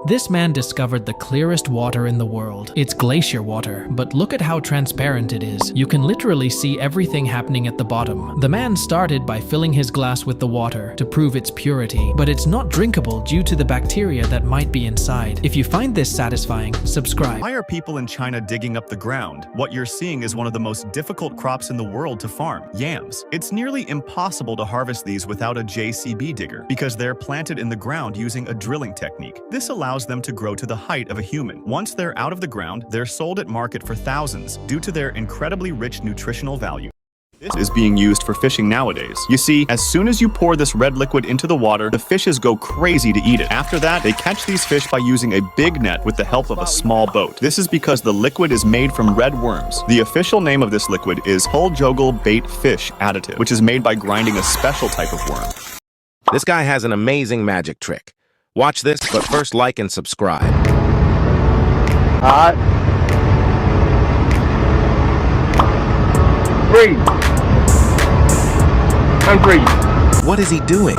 This man discovered the clearest water in the world. It's glacier water, but look at how transparent it is. You can literally see everything happening at the bottom. The man started by filling his glass with the water to prove its purity, but it's not drinkable due to the bacteria that might be inside. If you find this satisfying, subscribe. Why are people in China digging up the ground? What you're seeing is one of the most difficult crops in the world to farm, yams. It's nearly impossible to harvest these without a JCB digger because they're planted in the ground using a drilling technique. This allows them to grow to the height of a human. Once they're out of the ground, they're sold at market for thousands due to their incredibly rich nutritional value. This is being used for fishing nowadays. You see, as soon as you pour this red liquid into the water, the fishes go crazy to eat it. After that, they catch these fish by using a big net with the help of a small boat. This is because the liquid is made from red worms. The official name of this liquid is Hull-Jogle Bait Fish Additive, which is made by grinding a special type of worm. This guy has an amazing magic trick. Watch this, but first like and subscribe. Breathe. And breathe. What is he doing?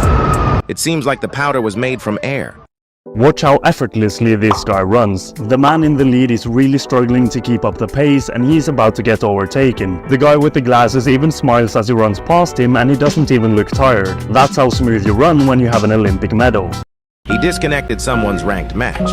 It seems like the powder was made from air. Watch how effortlessly this guy runs. The man in the lead is really struggling to keep up the pace and he's about to get overtaken. The guy with the glasses even smiles as he runs past him and he doesn't even look tired. That's how smooth you run when you have an Olympic medal. He disconnected someone's ranked match.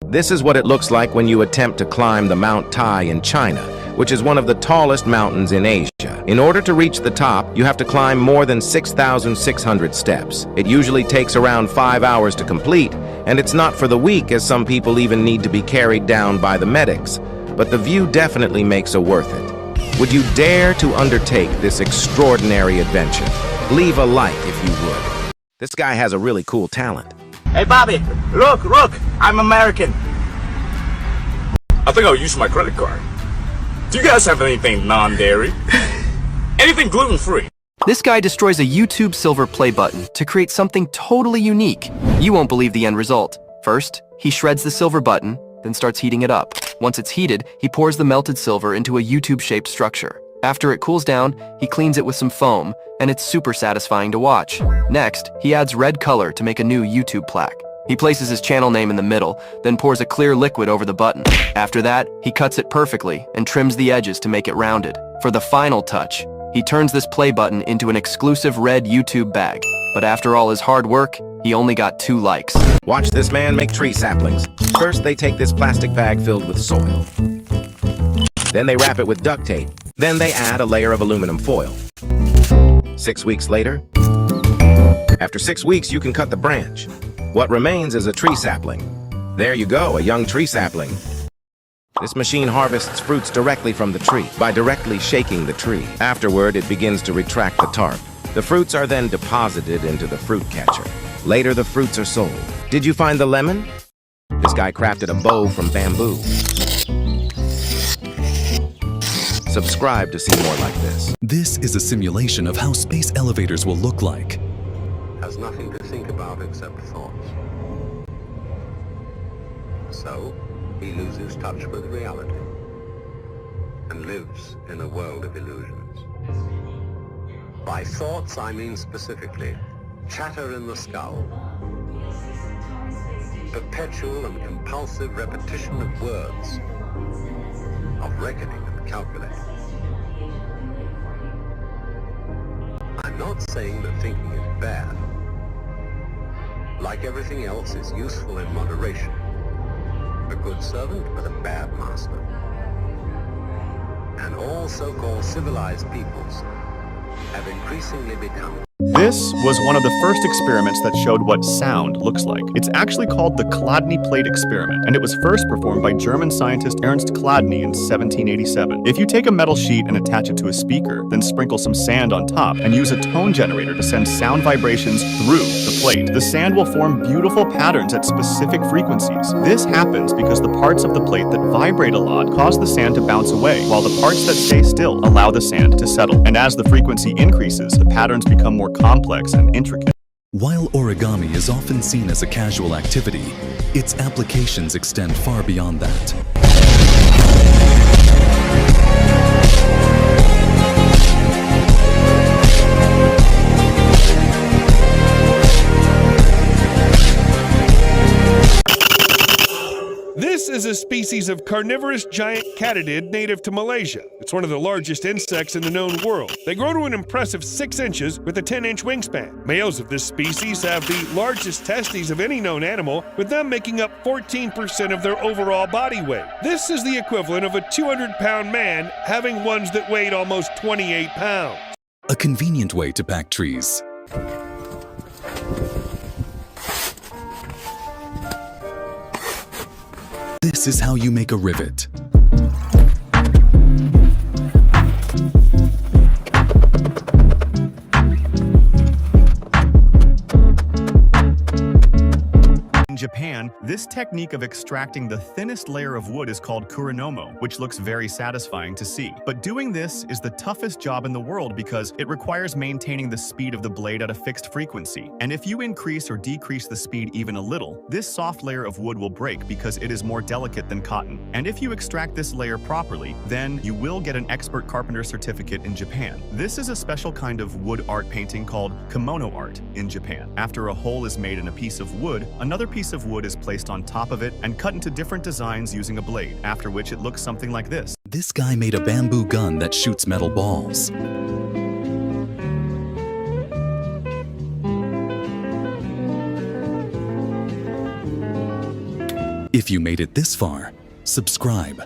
This is what it looks like when you attempt to climb the Mount Tai in China, which is one of the tallest mountains in Asia. In order to reach the top, you have to climb more than 6,600 steps. It usually takes around 5 hours to complete, and it's not for the weak, as some people even need to be carried down by the medics. But the view definitely makes it worth it. Would you dare to undertake this extraordinary adventure? Leave a like if you would. This guy has a really cool talent. Hey Bobby, look, I'm American. I think I'll use my credit card. Do you guys have anything non-dairy? Anything gluten-free? This guy destroys a YouTube silver play button to create something totally unique. You won't believe the end result. First, he shreds the silver button, then starts heating it up. Once it's heated, he pours the melted silver into a YouTube-shaped structure. After it cools down, he cleans it with some foam, and it's super satisfying to watch. Next, he adds red color to make a new YouTube plaque. He places his channel name in the middle, then pours a clear liquid over the button. After that, he cuts it perfectly and trims the edges to make it rounded. For the final touch, he turns this play button into an exclusive red YouTube bag. But after all his hard work, he only got 2 likes. Watch this man make tree saplings. First, they take this plastic bag filled with soil. Then they wrap it with duct tape. Then they add a layer of aluminum foil. 6 weeks later, after 6 weeks, you can cut the branch. What remains is a tree sapling. There you go, a young tree sapling. This machine harvests fruits directly from the tree by directly shaking the tree. Afterward, it begins to retract the tarp. The fruits are then deposited into the fruit catcher. Later, the fruits are sold. Did you find the lemon? This guy crafted a bow from bamboo. Subscribe to see more like this. This is a simulation of how space elevators will look like. Has nothing to think about except thoughts. So, he loses touch with reality and lives in a world of illusions. By thoughts, I mean specifically chatter in the skull, perpetual and compulsive repetition of words, of reckoning and calculating. I'm not saying that thinking is bad. Like everything else, it's useful in moderation. A good servant, but a bad master. And all so-called civilized peoples have increasingly become. This was one of the first experiments that showed what sound looks like. It's actually called the Chladni plate experiment, and it was first performed by German scientist Ernst Chladni in 1787. If you take a metal sheet and attach it to a speaker, then sprinkle some sand on top, and use a tone generator to send sound vibrations through the plate, the sand will form beautiful patterns at specific frequencies. This happens because the parts of the plate that vibrate a lot cause the sand to bounce away, while the parts that stay still allow the sand to settle. And as the frequency increases, the patterns become more complex and intricate. While origami is often seen as a casual activity, its applications extend far beyond that. is a species of carnivorous giant katydid native to Malaysia. It's one of the largest insects in the known world. They grow to an impressive 6 inches with a 10-inch wingspan. Males of this species have the largest testes of any known animal, with them making up 14% of their overall body weight. This is the equivalent of a 200-pound man having ones that weighed almost 28 pounds. A convenient way to pack trees. This is how you make a rivet. In Japan, this technique of extracting the thinnest layer of wood is called kurinomo, which looks very satisfying to see. But doing this is the toughest job in the world because it requires maintaining the speed of the blade at a fixed frequency. And if you increase or decrease the speed even a little, this soft layer of wood will break because it is more delicate than cotton. And if you extract this layer properly, then you will get an expert carpenter certificate in Japan. This is a special kind of wood art painting called kimono art in Japan. After a hole is made in a piece of wood, another piece of wood is placed on top of it and cut into different designs using a blade, after which it looks something like this. This guy made a bamboo gun that shoots metal balls. If you made it this far, subscribe.